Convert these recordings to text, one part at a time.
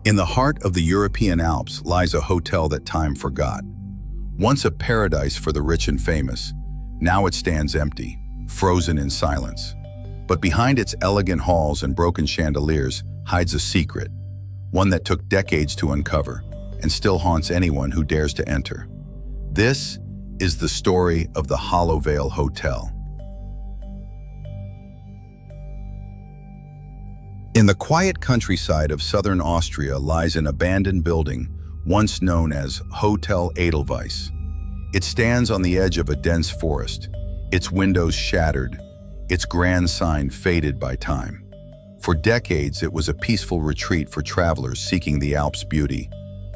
In the heart of the European Alps lies a hotel that time forgot. Once a paradise for the rich and famous, now it stands empty, frozen in silence. But behind its elegant halls and broken chandeliers hides a secret, one that took decades to uncover and still haunts anyone who dares to enter. This is the story of the Hollowvale Hotel. In the quiet countryside of southern Austria lies an abandoned building once known as Hotel Edelweiss. It stands on the edge of a dense forest, its windows shattered, its grand sign faded by time. For decades, it was a peaceful retreat for travelers seeking the Alps' beauty.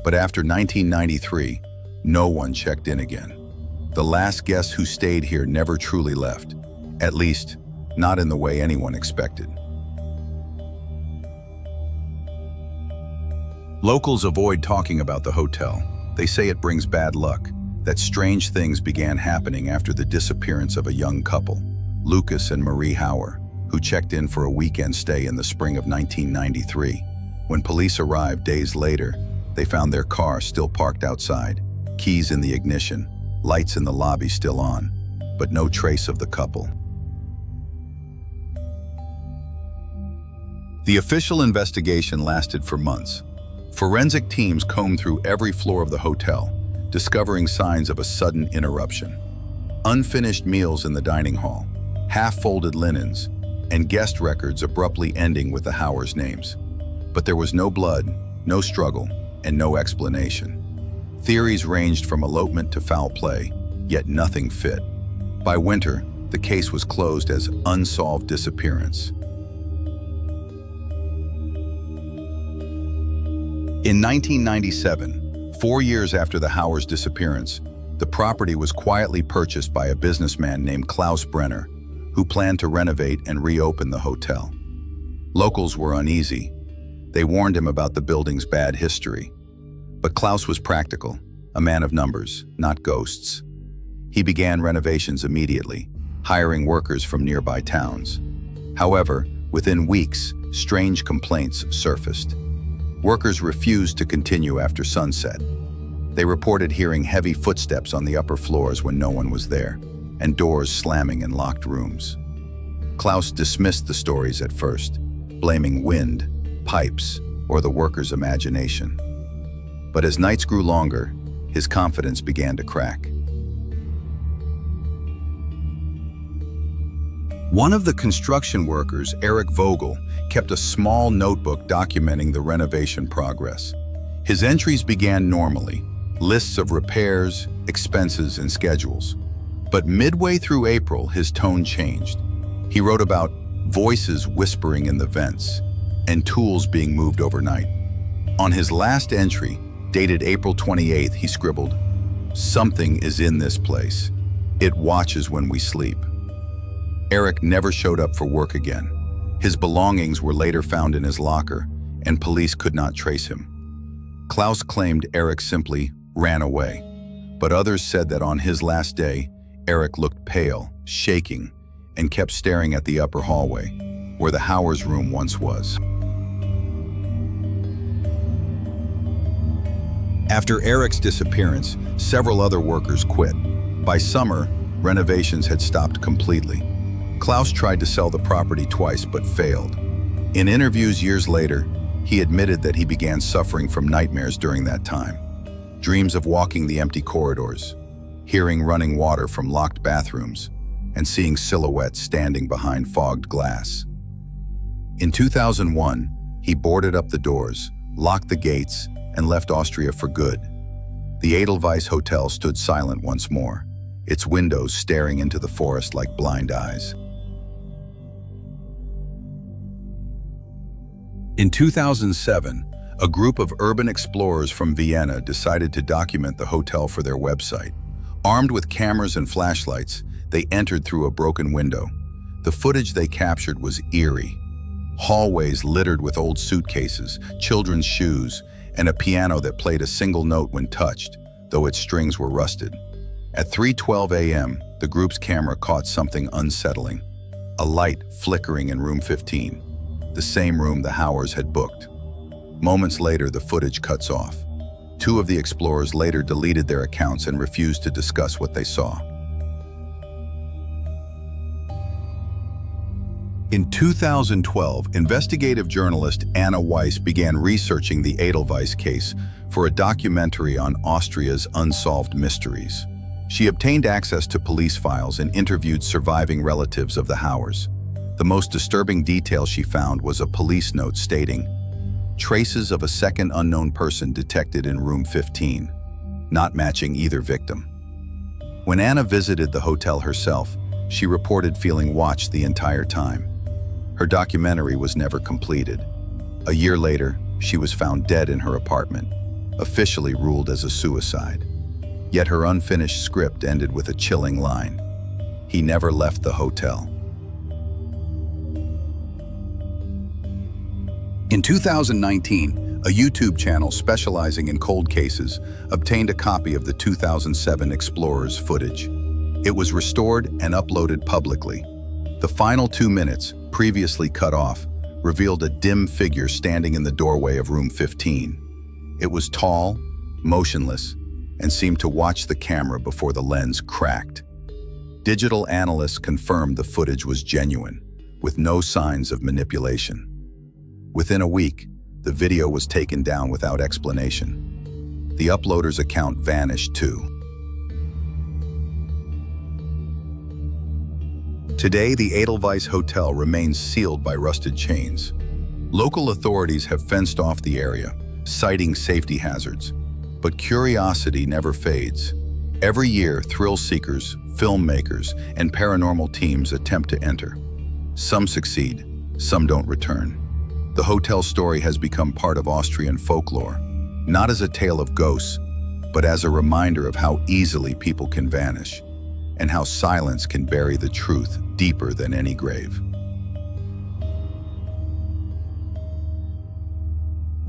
But after 1993, no one checked in again. The last guest who stayed here never truly left, at least not in the way anyone expected. Locals avoid talking about the hotel. They say it brings bad luck, that strange things began happening after the disappearance of a young couple, Lucas and Marie Hauer, who checked in for a weekend stay in the spring of 1993. When police arrived days later, they found their car still parked outside, keys in the ignition, lights in the lobby still on, but no trace of the couple. The official investigation lasted for months. Forensic teams combed through every floor of the hotel, discovering signs of a sudden interruption. Unfinished meals in the dining hall, half-folded linens, and guest records abruptly ending with the Hauers' names. But there was no blood, no struggle, and no explanation. Theories ranged from elopement to foul play, yet nothing fit. By winter, the case was closed as unsolved disappearance. In 1997, 4 years after the Hauers' disappearance, the property was quietly purchased by a businessman named Klaus Brenner, who planned to renovate and reopen the hotel. Locals were uneasy. They warned him about the building's bad history. But Klaus was practical, a man of numbers, not ghosts. He began renovations immediately, hiring workers from nearby towns. However, within weeks, strange complaints surfaced. Workers refused to continue after sunset. They reported hearing heavy footsteps on the upper floors when no one was there, and doors slamming in locked rooms. Klaus dismissed the stories at first, blaming wind, pipes, or the workers' imagination. But as nights grew longer, his confidence began to crack. One of the construction workers, Eric Vogel, kept a small notebook documenting the renovation progress. His entries began normally, lists of repairs, expenses, and schedules. But midway through April, his tone changed. He wrote about voices whispering in the vents and tools being moved overnight. On his last entry, dated April 28th, he scribbled, "Something is in this place. It watches when we sleep." Eric never showed up for work again. His belongings were later found in his locker, and police could not trace him. Klaus claimed Eric simply ran away, but others said that on his last day, Eric looked pale, shaking, and kept staring at the upper hallway, where the Hauers' room once was. After Eric's disappearance, several other workers quit. By summer, renovations had stopped completely. Klaus tried to sell the property twice but failed. In interviews years later, he admitted that he began suffering from nightmares during that time. Dreams of walking the empty corridors, hearing running water from locked bathrooms, and seeing silhouettes standing behind fogged glass. In 2001, he boarded up the doors, locked the gates, and left Austria for good. The Edelweiss Hotel stood silent once more, its windows staring into the forest like blind eyes. In 2007, a group of urban explorers from Vienna decided to document the hotel for their website. Armed with cameras and flashlights, they entered through a broken window. The footage they captured was eerie. Hallways littered with old suitcases, children's shoes, and a piano that played a single note when touched, though its strings were rusted. At 3:12 a.m., the group's camera caught something unsettling. A light flickering in room 15, the same room the Hauers had booked. Moments later, the footage cuts off. Two of the explorers later deleted their accounts and refused to discuss what they saw. In 2012, investigative journalist Anna Weiss began researching the Edelweiss case for a documentary on Austria's unsolved mysteries. She obtained access to police files and interviewed surviving relatives of the Howers. The most disturbing detail she found was a police note stating, "Traces of a second unknown person detected in room 15, not matching either victim." When Anna visited the hotel herself, she reported feeling watched the entire time. Her documentary was never completed. A year later, she was found dead in her apartment, officially ruled as a suicide. Yet her unfinished script ended with a chilling line. He never left the hotel. In 2019, a YouTube channel specializing in cold cases obtained a copy of the 2007 Explorers footage. It was restored and uploaded publicly. The final 2 minutes, previously cut off, revealed a dim figure standing in the doorway of room 15. It was tall, motionless, and seemed to watch the camera before the lens cracked. Digital analysts confirmed the footage was genuine, with no signs of manipulation. Within a week, the video was taken down without explanation. The uploader's account vanished too. Today, the Edelweiss Hotel remains sealed by rusted chains. Local authorities have fenced off the area, citing safety hazards. But curiosity never fades. Every year, thrill seekers, filmmakers, and paranormal teams attempt to enter. Some succeed, some don't return. The hotel story has become part of Austrian folklore, not as a tale of ghosts, but as a reminder of how easily people can vanish, and how silence can bury the truth deeper than any grave.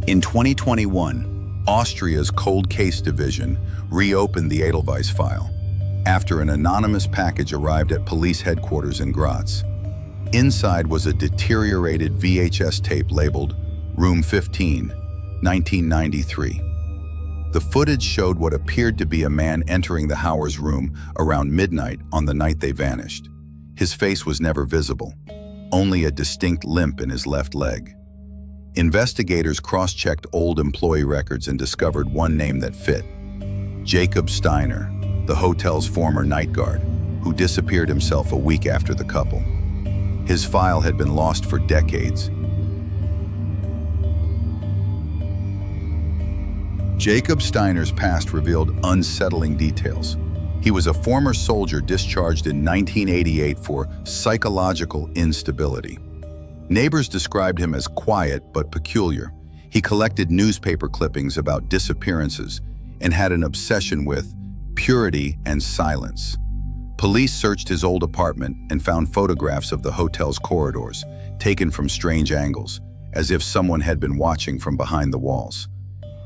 In 2021, Austria's Cold Case Division reopened the Edelweiss file after an anonymous package arrived at police headquarters in Graz. Inside was a deteriorated VHS tape labeled Room 15, 1993. The footage showed what appeared to be a man entering the Howers' room around midnight on the night they vanished. His face was never visible, only a distinct limp in his left leg. Investigators cross-checked old employee records and discovered one name that fit: Jacob Steiner, the hotel's former night guard, who disappeared himself a week after the couple. His file had been lost for decades. Jacob Steiner's past revealed unsettling details. He was a former soldier discharged in 1988 for psychological instability. Neighbors described him as quiet but peculiar. He collected newspaper clippings about disappearances and had an obsession with purity and silence. Police searched his old apartment and found photographs of the hotel's corridors, taken from strange angles, as if someone had been watching from behind the walls.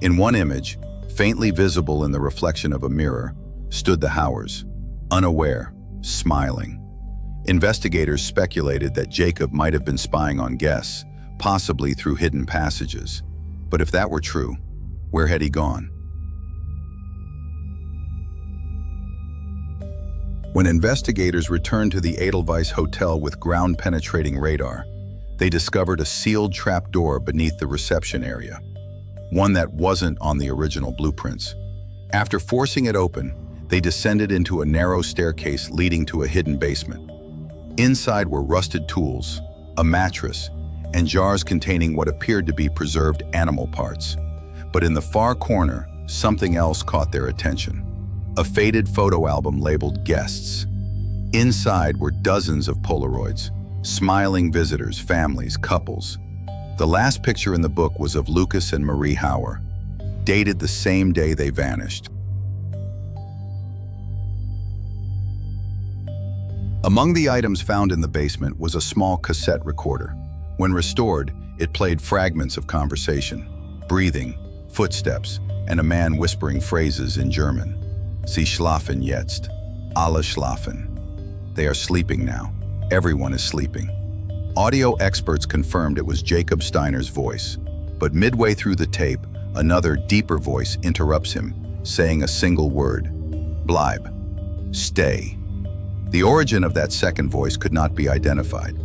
In one image, faintly visible in the reflection of a mirror, stood the Howers, unaware, smiling. Investigators speculated that Jacob might have been spying on guests, possibly through hidden passages. But if that were true, where had he gone? When investigators returned to the Edelweiss Hotel with ground-penetrating radar, they discovered a sealed trapdoor beneath the reception area, one that wasn't on the original blueprints. After forcing it open, they descended into a narrow staircase leading to a hidden basement. Inside were rusted tools, a mattress, and jars containing what appeared to be preserved animal parts. But in the far corner, something else caught their attention: a faded photo album labeled Guests. Inside were dozens of Polaroids, smiling visitors, families, couples. The last picture in the book was of Lucas and Marie Hauer, dated the same day they vanished. Among the items found in the basement was a small cassette recorder. When restored, it played fragments of conversation, breathing, footsteps, and a man whispering phrases in German. Sie schlafen jetzt. Alle schlafen. They are sleeping now. Everyone is sleeping. Audio experts confirmed it was Jacob Steiner's voice. But midway through the tape, another deeper voice interrupts him, saying a single word: "Bleib. Stay." The origin of that second voice could not be identified.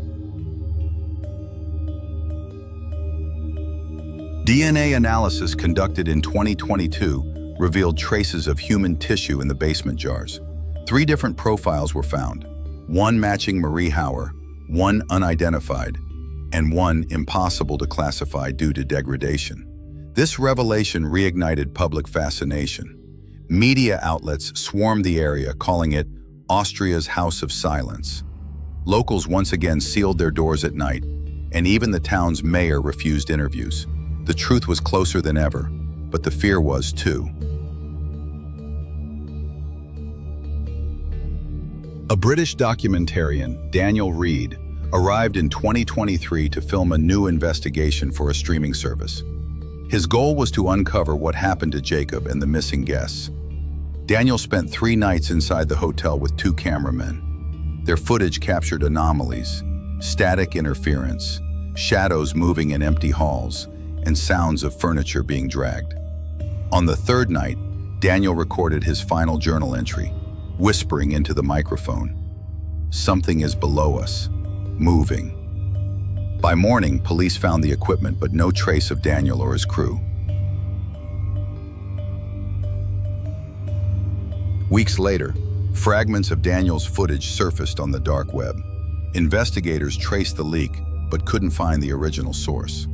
DNA analysis conducted in 2022 revealed traces of human tissue in the basement jars. 3 different profiles were found, one matching Marie Hauer, one unidentified, and one impossible to classify due to degradation. This revelation reignited public fascination. Media outlets swarmed the area, calling it Austria's House of Silence. Locals once again sealed their doors at night, and even the town's mayor refused interviews. The truth was closer than ever, but the fear was too. A British documentarian, Daniel Reed, arrived in 2023 to film a new investigation for a streaming service. His goal was to uncover what happened to Jacob and the missing guests. Daniel spent 3 nights inside the hotel with 2 cameramen. Their footage captured anomalies, static interference, shadows moving in empty halls, and sounds of furniture being dragged. On the 3rd night, Daniel recorded his final journal entry, whispering into the microphone, "Something is below us, moving." By morning, police found the equipment but no trace of Daniel or his crew. Weeks later, fragments of Daniel's footage surfaced on the dark web. Investigators traced the leak but couldn't find the original source.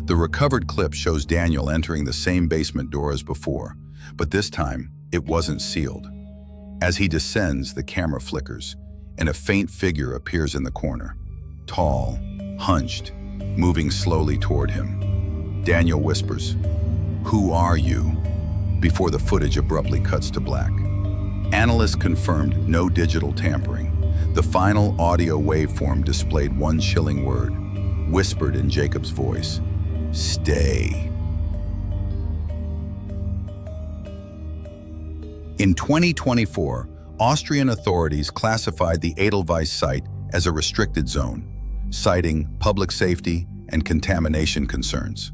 The recovered clip shows Daniel entering the same basement door as before, but this time it wasn't sealed. As he descends, the camera flickers, and a faint figure appears in the corner. Tall, hunched, moving slowly toward him. Daniel whispers, "Who are you?" before the footage abruptly cuts to black. Analysts confirmed no digital tampering. The final audio waveform displayed one chilling word, whispered in Jacob's voice: "Stay." In 2024, Austrian authorities classified the Edelweiss site as a restricted zone, citing public safety and contamination concerns.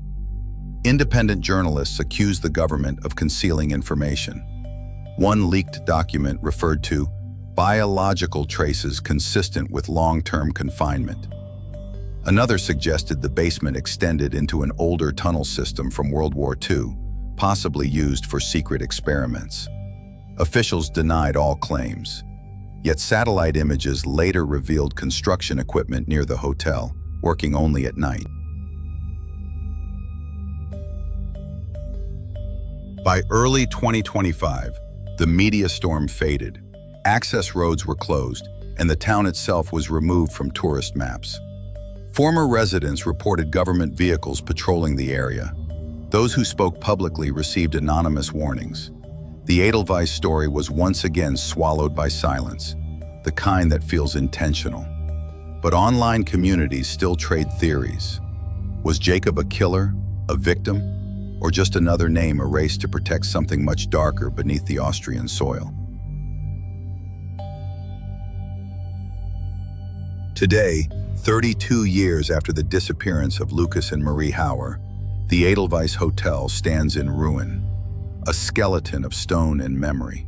Independent journalists accused the government of concealing information. One leaked document referred to biological traces consistent with long-term confinement. Another suggested the basement extended into an older tunnel system from World War II, possibly used for secret experiments. Officials denied all claims. Yet satellite images later revealed construction equipment near the hotel, working only at night. By early 2025, the media storm faded. Access roads were closed, and the town itself was removed from tourist maps. Former residents reported government vehicles patrolling the area. Those who spoke publicly received anonymous warnings. The Edelweiss story was once again swallowed by silence, the kind that feels intentional. But online communities still trade theories. Was Jacob a killer, a victim, or just another name erased to protect something much darker beneath the Austrian soil? Today, 32 years after the disappearance of Lucas and Marie Hauer, the Edelweiss Hotel stands in ruin, a skeleton of stone and memory.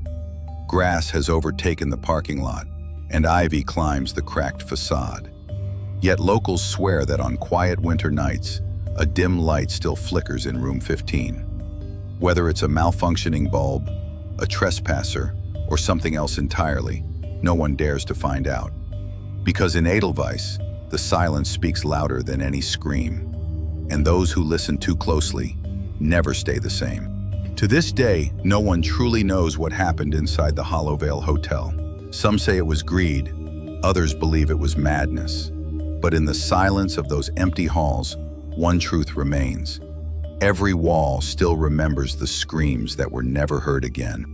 Grass has overtaken the parking lot, and ivy climbs the cracked facade. Yet locals swear that on quiet winter nights, a dim light still flickers in room 15. Whether it's a malfunctioning bulb, a trespasser, or something else entirely, no one dares to find out. Because in Edelweiss, the silence speaks louder than any scream, and those who listen too closely never stay the same. To this day, no one truly knows what happened inside the Hollowvale Hotel. Some say it was greed, others believe it was madness. But in the silence of those empty halls, one truth remains. Every wall still remembers the screams that were never heard again.